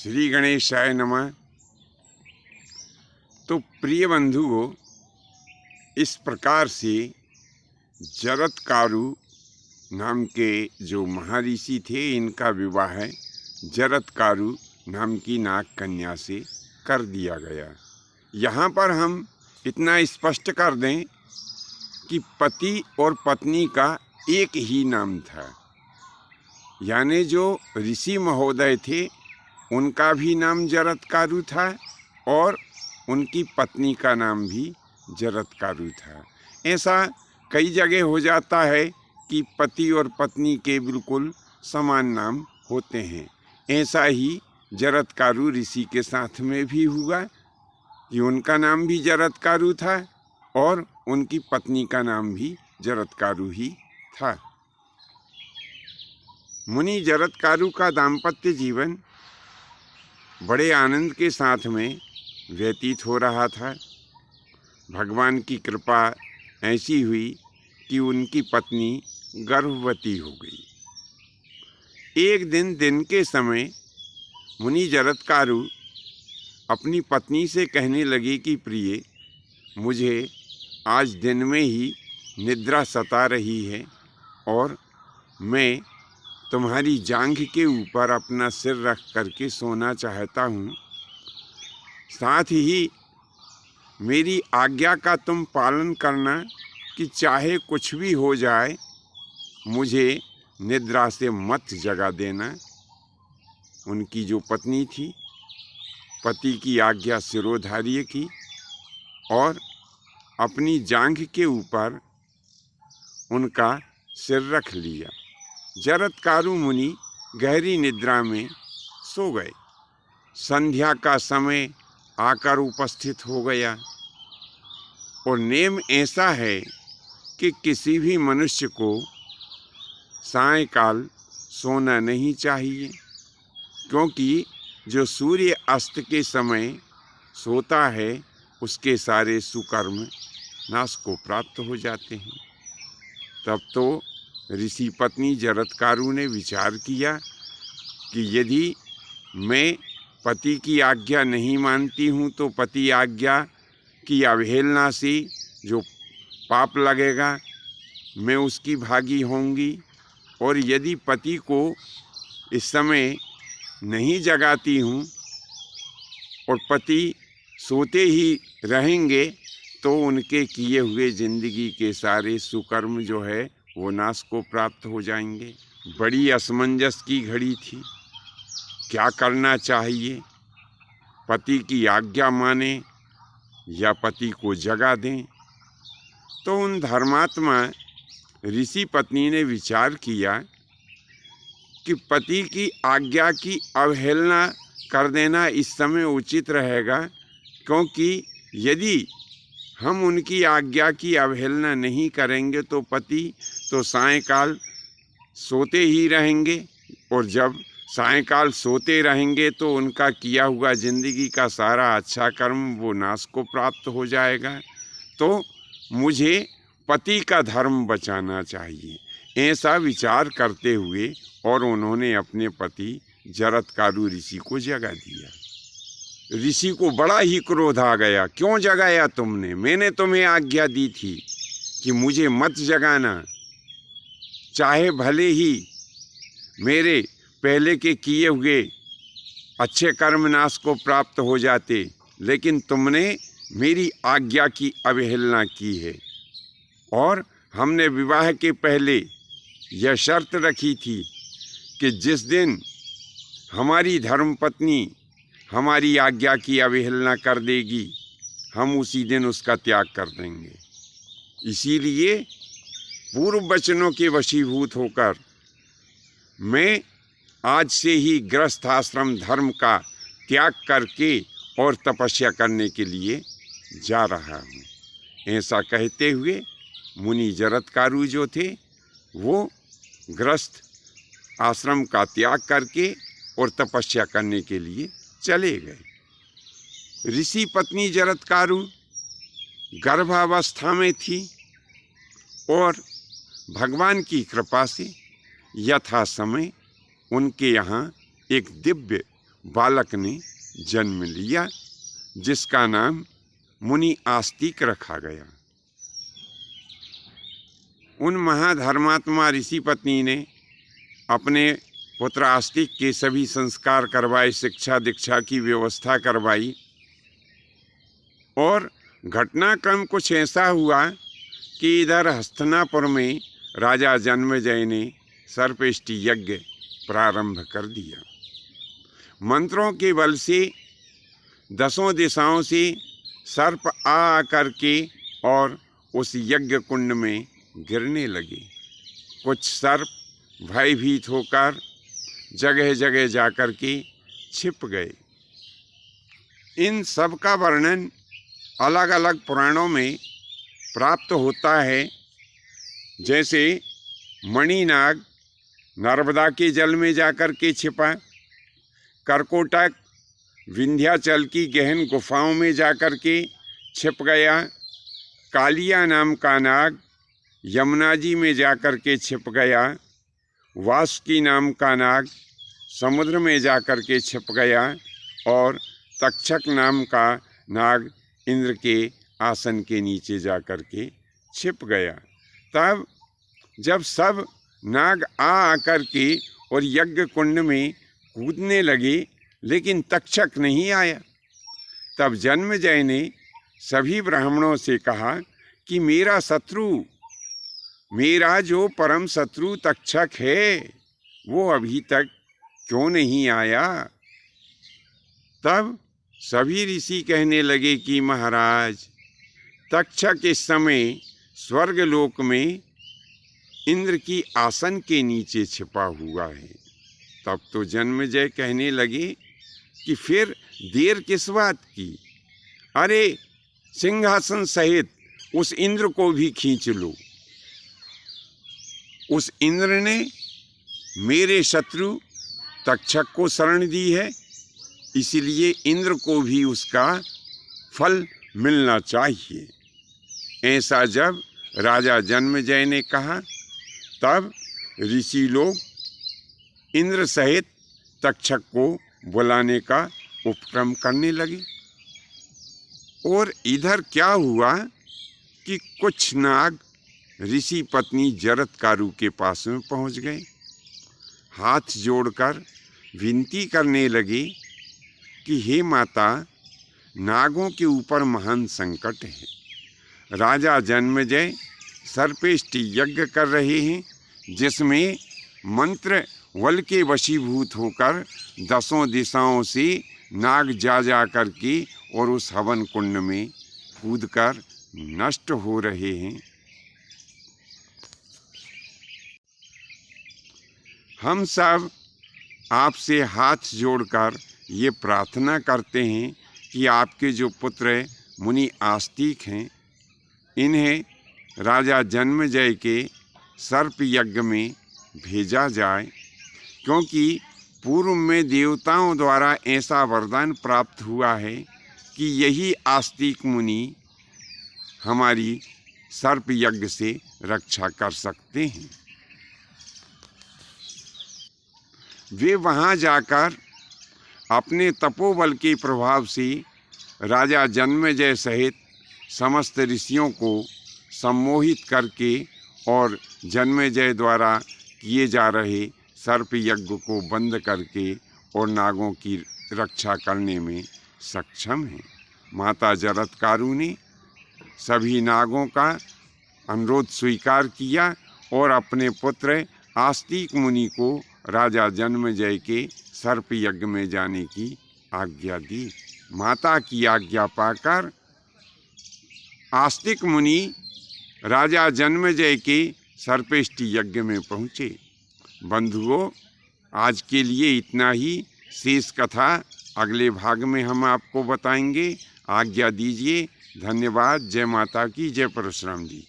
श्री गणेशाय नमः। तो प्रिय बंधुओं, इस प्रकार से जरत्कारु नाम के जो महर्षि थे, इनका विवाह जरत्कारु नाम की नाग कन्या से कर दिया गया। यहाँ पर हम इतना स्पष्ट कर दें कि पति और पत्नी का एक ही नाम था, यानी जो ऋषि महोदय थे उनका भी नाम जरत्कारु था और उनकी पत्नी का नाम भी जरत्कारु था। ऐसा कई जगह हो जाता है कि पति और पत्नी के बिल्कुल समान नाम होते हैं। ऐसा ही जरत्कारु ऋषि के साथ में भी हुआ कि उनका नाम भी जरत्कारु था और उनकी पत्नी का नाम भी जरत्कारु ही था। मुनि जरत्कारु का दाम्पत्य जीवन बड़े आनंद के साथ में व्यतीत हो रहा था। भगवान की कृपा ऐसी हुई कि उनकी पत्नी गर्भवती हो गई। एक दिन के समय मुनि जरत्कारु अपनी पत्नी से कहने लगे कि प्रिय, मुझे आज दिन में ही निद्रा सता रही है और मैं तुम्हारी जांघ के ऊपर अपना सिर रख करके सोना चाहता हूँ। साथ ही मेरी आज्ञा का तुम पालन करना कि चाहे कुछ भी हो जाए मुझे निद्रा से मत जगा देना। उनकी जो पत्नी थी, पति की आज्ञा शिरोधार्य की और अपनी जांघ के ऊपर उनका सिर रख लिया। जरत्कारु मुनि गहरी निद्रा में सो गए। संध्या का समय आकर उपस्थित हो गया और नेम ऐसा है कि किसी भी मनुष्य को सायंकाल सोना नहीं चाहिए, क्योंकि जो सूर्य अस्त के समय सोता है उसके सारे सुकर्म नाश को प्राप्त हो जाते हैं। तब तो ऋषि पत्नी जरत्कारु ने विचार किया कि यदि मैं पति की आज्ञा नहीं मानती हूँ तो पति आज्ञा की अवहेलना से जो पाप लगेगा मैं उसकी भागी होंगी, और यदि पति को इस समय नहीं जगाती हूँ और पति सोते ही रहेंगे तो उनके किए हुए जिंदगी के सारे सुकर्म जो है वो नाश को प्राप्त हो जाएंगे। बड़ी असमंजस की घड़ी थी, क्या करना चाहिए, पति की आज्ञा माने या पति को जगा दें। तो उन धर्मात्मा ऋषि पत्नी ने विचार किया कि पति की आज्ञा की अवहेलना कर देना इस समय उचित रहेगा, क्योंकि यदि हम उनकी आज्ञा की अवहेलना नहीं करेंगे तो पति तो सायंकाल सोते ही रहेंगे, और जब सायंकाल सोते रहेंगे तो उनका किया हुआ जिंदगी का सारा अच्छा कर्म वो नाश को प्राप्त हो जाएगा। तो मुझे पति का धर्म बचाना चाहिए, ऐसा विचार करते हुए और उन्होंने अपने पति जरत्कारु ऋषि को जगा दिया। ऋषि को बड़ा ही क्रोध आ गया, क्यों जगाया तुमने? मैंने तुम्हें आज्ञा दी थी कि मुझे मत जगाना, चाहे भले ही मेरे पहले के किए हुए अच्छे कर्म नाश को प्राप्त हो जाते, लेकिन तुमने मेरी आज्ञा की अवहेलना की है। और हमने विवाह के पहले यह शर्त रखी थी कि जिस दिन हमारी धर्मपत्नी हमारी आज्ञा की अवहेलना कर देगी हम उसी दिन उसका त्याग कर देंगे। इसीलिए पूर्व वचनों के वशीभूत होकर मैं आज से ही गृहस्थ आश्रम धर्म का त्याग करके और तपस्या करने के लिए जा रहा हूँ। ऐसा कहते हुए मुनि जरत्कारु जो थे वो गृहस्थ आश्रम का त्याग करके और तपस्या करने के लिए चले गए। ऋषि पत्नी जरत्कारु गर्भावस्था में थी और भगवान की कृपा से यथा समय उनके यहाँ एक दिव्य बालक ने जन्म लिया, जिसका नाम मुनि आस्तिक रखा गया। उन महाधर्मात्मा ऋषि पत्नी ने अपने पुत्र आस्तिक के सभी संस्कार करवाए, शिक्षा दीक्षा की व्यवस्था करवाई। और घटनाक्रम कुछ ऐसा हुआ कि इधर हस्तिनापुर में राजा जन्मेजय ने सर्पेष्टि यज्ञ प्रारंभ कर दिया। मंत्रों के बल से 10 दिशाओं से सर्प आ करके और उस यज्ञ कुंड में गिरने लगे। कुछ सर्प भयभीत होकर जगह जगह जाकर के छिप गए। इन सब का वर्णन अलग अलग पुराणों में प्राप्त होता है। जैसे मणिनाग नर्मदा के जल में जाकर के छिपा, करकोटक विंध्याचल की गहन गुफाओं में जाकर के छिप गया, कालिया नाम का नाग यमुना जी में जाकर के छिप गया, वासुकी नाम का नाग समुद्र में जाकर के छिप गया, और तक्षक नाम का नाग इंद्र के आसन के नीचे जाकर के छिप गया। तब जब सब नाग आकर के और यज्ञ कुंड में कूदने लगे, लेकिन तक्षक नहीं आया, तब जन्मेजय ने सभी ब्राह्मणों से कहा कि मेरा शत्रु, मेरा जो परम शत्रु तक्षक है, वो अभी तक क्यों नहीं आया। तब सभी ऋषि कहने लगे कि महाराज, तक्षक इस समय स्वर्गलोक में इंद्र की आसन के नीचे छिपा हुआ है। तब तो जन्मेजय कहने लगे कि फिर देर किस बात की, अरे सिंहासन सहित उस इंद्र को भी खींच लो। उस इंद्र ने मेरे शत्रु तक्षक को शरण दी है, इसलिए इंद्र को भी उसका फल मिलना चाहिए। ऐसा जब राजा जन्मेजय ने कहा, तब ऋषि लोग इंद्र सहित तक्षक को बुलाने का उपक्रम करने लगे। और इधर क्या हुआ कि कुछ नाग ऋषि पत्नी जरत्कारु के पास में पहुंच गए, हाथ जोड़कर विनती करने लगे कि हे माता, नागों के ऊपर महान संकट है। राजा जन्मेजय सर्पेष्टि यज्ञ कर रहे हैं, जिसमें मंत्र बल के वशीभूत होकर 10 दिशाओं से नाग जा करके और उस हवन कुंड में कूदकर नष्ट हो रहे हैं। हम सब आपसे हाथ जोड़कर ये प्रार्थना करते हैं कि आपके जो पुत्र मुनि आस्तिक हैं, इन्हें राजा जन्मेजय के सर्प यज्ञ में भेजा जाए, क्योंकि पूर्व में देवताओं द्वारा ऐसा वरदान प्राप्त हुआ है कि यही आस्तिक मुनि हमारी सर्प यज्ञ से रक्षा कर सकते हैं। वे वहाँ जाकर अपने तपोबल के प्रभाव से राजा जन्मेजय सहित समस्त ऋषियों को सम्मोहित करके और जन्मेजय द्वारा किए जा रहे सर्प यज्ञ को बंद करके और नागों की रक्षा करने में सक्षम हैं। माता जरत्कारु ने सभी नागों का अनुरोध स्वीकार किया और अपने पुत्र आस्तिक मुनि को राजा जन्मेजय के सर्प यज्ञ में जाने की आज्ञा दी। माता की आज्ञा पाकर आस्तिक मुनि राजा जन्मेजय के सर्पेष्टि यज्ञ में पहुँचे। बंधुओं, आज के लिए इतना ही। शेष कथा अगले भाग में हम आपको बताएंगे। आज्ञा दीजिए। धन्यवाद। जय माता की, जय परशुराम जी की।